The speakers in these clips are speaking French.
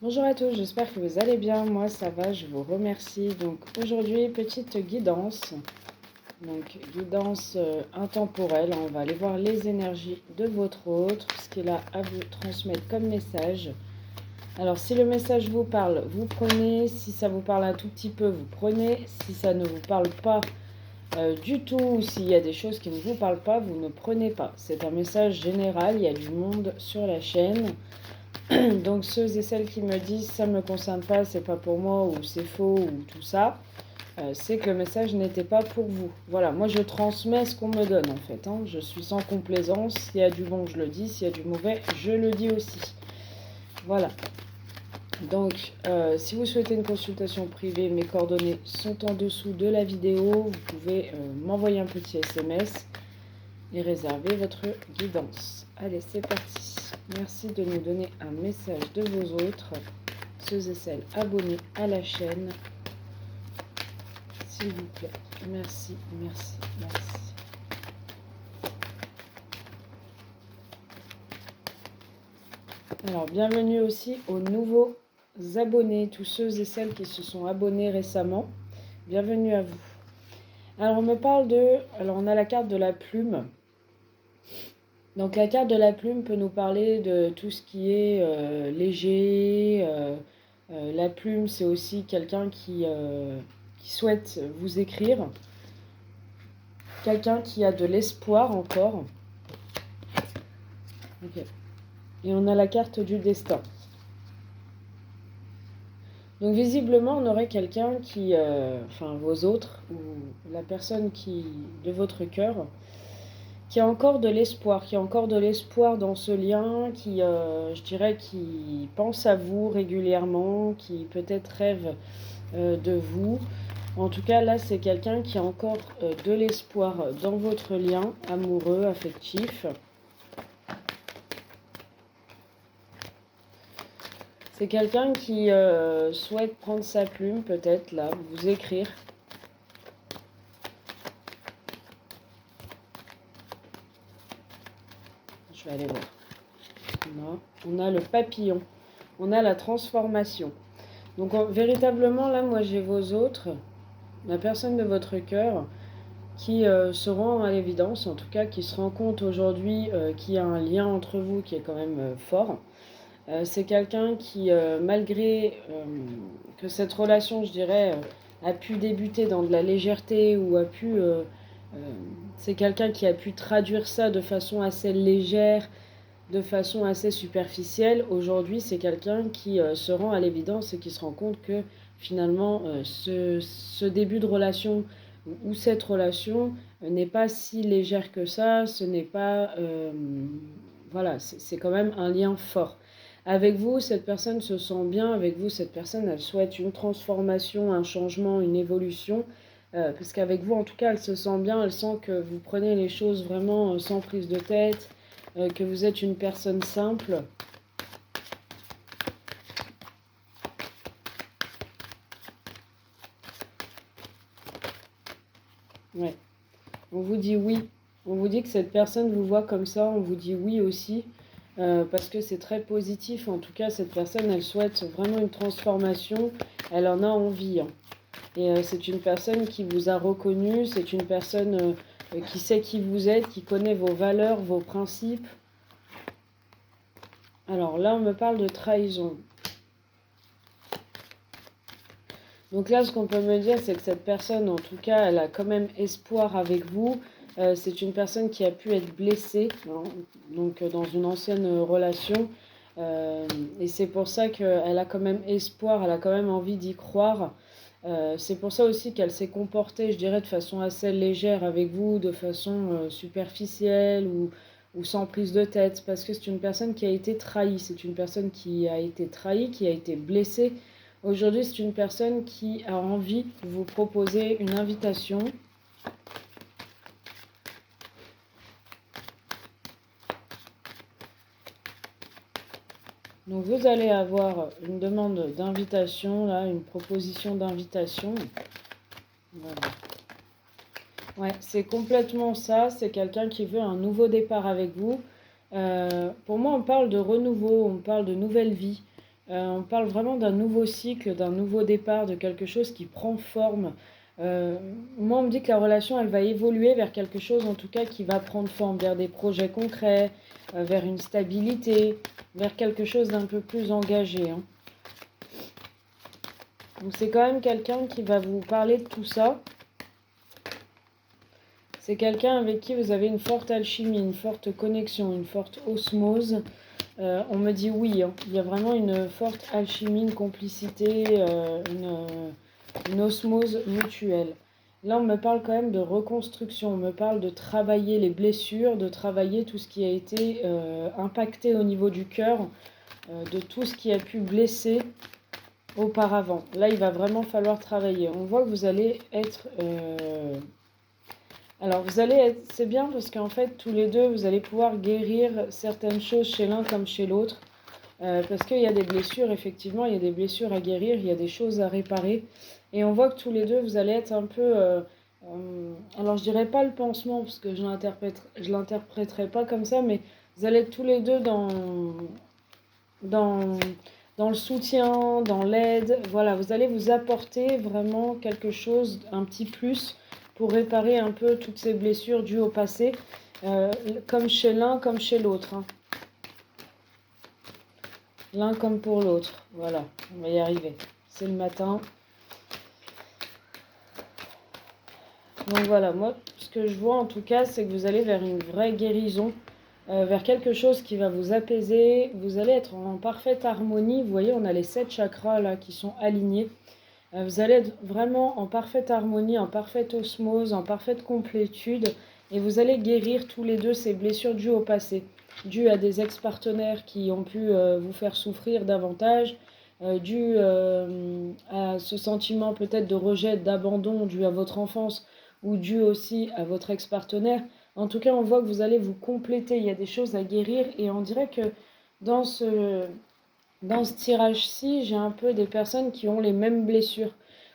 Bonjour à tous, j'espère que vous allez bien. Moi, ça va, je vous remercie. Donc, aujourd'hui, petite guidance. Donc, guidance intemporelle. On va aller voir les énergies de votre autre, ce qu'il a à vous transmettre comme message. Alors, si le message vous parle, vous prenez. Si ça vous parle un tout petit peu, vous prenez. Si ça ne vous parle pas du tout, ou s'il y a des choses qui ne vous parlent pas, vous ne prenez pas. C'est un message général, il y a du monde sur la chaîne. Donc ceux et celles qui me disent ça ne me concerne pas, c'est pas pour moi ou c'est faux ou tout ça, c'est que le message n'était pas pour vous. Voilà, moi je transmets ce qu'on me donne en fait. Je suis sans complaisance. S'il y a du bon, je le dis. S'il y a du mauvais, je le dis aussi. Voilà. Donc, si vous souhaitez une consultation privée, mes coordonnées sont en dessous de la vidéo. Vous pouvez m'envoyer un petit SMS et réserver votre guidance. Allez, c'est parti. Merci de nous donner un message de vos autres, ceux et celles abonnés à la chaîne. S'il vous plaît. Merci, merci, merci. Alors, bienvenue aussi aux nouveaux abonnés, tous ceux et celles qui se sont abonnés récemment. Bienvenue à vous. Alors, on me parle de... Alors, on a la carte de la plume. Donc la carte de la plume peut nous parler de tout ce qui est léger. La plume, c'est aussi quelqu'un qui souhaite vous écrire. Quelqu'un qui a de l'espoir encore. Okay. Et on a la carte du destin. Donc visiblement, on aurait quelqu'un qui, enfin vos autres, ou la personne de votre cœur, qui a encore de l'espoir dans ce lien, qui, je dirais, qui pense à vous régulièrement, qui peut-être rêve de vous. En tout cas, là, c'est quelqu'un qui a encore de l'espoir dans votre lien amoureux, affectif. C'est quelqu'un qui souhaite prendre sa plume, peut-être, là, vous écrire. Je vais aller voir. On a le papillon. On a la transformation. Donc, véritablement, là, moi, j'ai vos autres, la personne de votre cœur, qui se rend à l'évidence, en tout cas, qui se rend compte aujourd'hui qu'il y a un lien entre vous qui est quand même fort. C'est quelqu'un qui, malgré que cette relation, je dirais, a pu débuter dans de la légèreté ou a pu... c'est quelqu'un qui a pu traduire ça de façon assez légère, de façon assez superficielle. Aujourd'hui, c'est quelqu'un qui se rend à l'évidence et qui se rend compte que finalement, ce début de relation ou cette relation n'est pas si légère que ça. Ce n'est pas... voilà, c'est quand même un lien fort. Avec vous, cette personne se sent bien. Avec vous, cette personne, elle souhaite une transformation, un changement, une évolution. Parce qu'avec vous, en tout cas, elle se sent bien. Elle sent que vous prenez les choses vraiment sans prise de tête, que vous êtes une personne simple. Ouais. On vous dit oui. On vous dit que cette personne vous voit comme ça. On vous dit oui aussi. Parce que c'est très positif. En tout cas, cette personne, elle souhaite vraiment une transformation. Elle en a envie. Et c'est une personne qui vous a reconnu. C'est une personne qui sait qui vous êtes, qui connaît vos valeurs, vos principes. Alors là, on me parle de trahison. Donc là, ce qu'on peut me dire, c'est que cette personne, en tout cas, elle a quand même espoir avec vous. C'est une personne qui a pu être blessée, donc dans une ancienne relation. Et c'est pour ça qu'elle a quand même espoir, elle a quand même envie d'y croire. C'est pour ça aussi qu'elle s'est comportée, je dirais, de façon assez légère avec vous, de façon superficielle ou sans prise de tête. Parce que c'est une personne qui a été trahie, c'est une personne qui a été trahie, qui a été blessée. Aujourd'hui, c'est une personne qui a envie de vous proposer une invitation. Donc vous allez avoir une demande d'invitation, là, une proposition d'invitation. Voilà. Ouais, c'est complètement ça. C'est quelqu'un qui veut un nouveau départ avec vous. Pour moi, on parle de renouveau, on parle de nouvelle vie. On parle vraiment d'un nouveau cycle, d'un nouveau départ, de quelque chose qui prend forme. Moi, on me dit que la relation, elle va évoluer vers quelque chose, en tout cas, qui va prendre forme, vers des projets concrets, vers une stabilité, vers quelque chose d'un peu plus engagé, hein. Donc c'est quand même quelqu'un qui va vous parler de tout ça. C'est quelqu'un avec qui vous avez une forte alchimie, une forte connexion, une forte osmose. On me dit oui, hein. Il y a vraiment une forte alchimie, une complicité, une osmose mutuelle. Là, on me parle quand même de reconstruction, on me parle de travailler les blessures, de travailler tout ce qui a été impacté au niveau du cœur, de tout ce qui a pu blesser auparavant. Là, il va vraiment falloir travailler. On voit que vous allez être... Alors, vous allez être... C'est bien parce qu'en fait, tous les deux, vous allez pouvoir guérir certaines choses chez l'un comme chez l'autre. Parce qu'il y a des blessures, effectivement, il y a des blessures à guérir, il y a des choses à réparer. Et on voit que tous les deux, vous allez être un peu... alors, je dirais pas le pansement, parce que je l'interpréterai pas comme ça, mais vous allez être tous les deux dans, dans le soutien, dans l'aide. Voilà, vous allez vous apporter vraiment quelque chose, un petit plus, pour réparer un peu toutes ces blessures dues au passé, comme chez l'un, comme chez l'autre, hein. L'un comme pour l'autre. Voilà, on va y arriver. C'est le matin. Donc voilà, moi, ce que je vois en tout cas, c'est que vous allez vers une vraie guérison, vers quelque chose qui va vous apaiser. Vous allez être en parfaite harmonie. Vous voyez, on a les 7 chakras là qui sont alignés. Vous allez être vraiment en parfaite harmonie, en parfaite osmose, en parfaite complétude. Et vous allez guérir tous les deux ces blessures dues au passé, dues à des ex-partenaires qui ont pu vous faire souffrir davantage, dues à ce sentiment peut-être de rejet, d'abandon dû à votre enfance ou dû aussi à votre ex-partenaire. En tout cas, on voit que vous allez vous compléter. Il y a des choses à guérir et on dirait que dans ce tirage-ci, j'ai un peu des personnes qui ont les mêmes blessures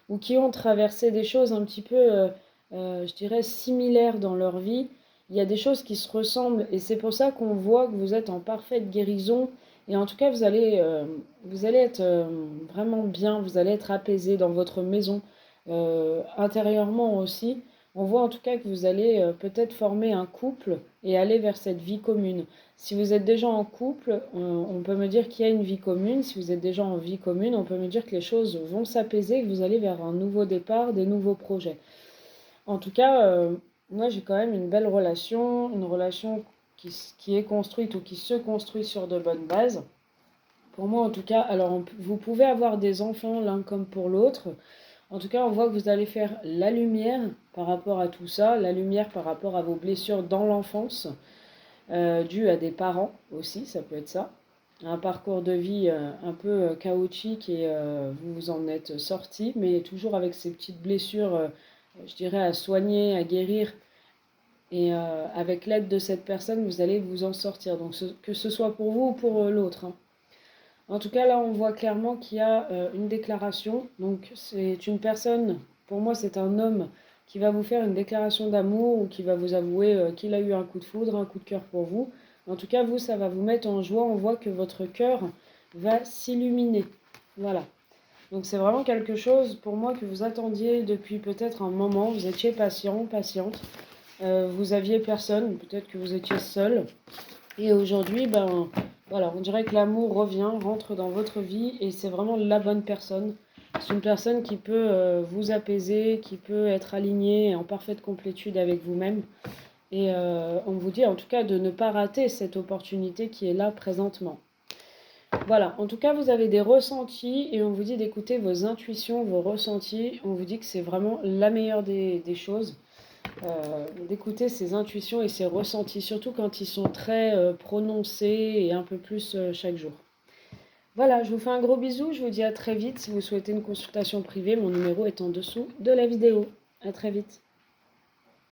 ou qui ont traversé des choses un petit peu, je dirais, similaires dans leur vie. Il y a des choses qui se ressemblent et c'est pour ça qu'on voit que vous êtes en parfaite guérison. Et en tout cas, vous allez être vraiment bien, vous allez être apaisé dans votre maison, intérieurement aussi. On voit en tout cas que vous allez peut-être former un couple et aller vers cette vie commune. Si vous êtes déjà en couple, on peut me dire qu'il y a une vie commune. Si vous êtes déjà en vie commune, on peut me dire que les choses vont s'apaiser, que vous allez vers un nouveau départ, des nouveaux projets. En tout cas, moi j'ai quand même une relation qui est construite ou qui se construit sur de bonnes bases. Pour moi en tout cas, alors vous pouvez avoir des enfants l'un comme pour l'autre. En tout cas, on voit que vous allez faire la lumière par rapport à tout ça, la lumière par rapport à vos blessures dans l'enfance, dues à des parents aussi, ça peut être ça. Un parcours de vie un peu chaotique et vous vous en êtes sorti, mais toujours avec ces petites blessures, je dirais, à soigner, à guérir. Et avec l'aide de cette personne, vous allez vous en sortir. Donc que ce soit pour vous ou pour l'autre, hein. En tout cas, là, on voit clairement qu'il y a une déclaration. Donc, c'est une personne, pour moi, c'est un homme qui va vous faire une déclaration d'amour ou qui va vous avouer qu'il a eu un coup de foudre, un coup de cœur pour vous. En tout cas, vous, ça va vous mettre en joie. On voit que votre cœur va s'illuminer. Voilà. Donc, c'est vraiment quelque chose, pour moi, que vous attendiez depuis peut-être un moment. Vous étiez patient, patiente. Vous aviez personne. Peut-être que vous étiez seul. Et aujourd'hui, ben voilà, on dirait que l'amour revient, rentre dans votre vie et c'est vraiment la bonne personne. C'est une personne qui peut vous apaiser, qui peut être alignée et en parfaite complétude avec vous-même. Et on vous dit en tout cas de ne pas rater cette opportunité qui est là présentement. Voilà, en tout cas vous avez des ressentis et on vous dit d'écouter vos intuitions, vos ressentis. On vous dit que c'est vraiment la meilleure des choses. D'écouter ses intuitions et ses ressentis, surtout quand ils sont très prononcés et un peu plus chaque jour. Voilà, je vous fais un gros bisou, je vous dis à très vite. Si vous souhaitez une consultation privée, mon numéro est en dessous de la vidéo. À très vite.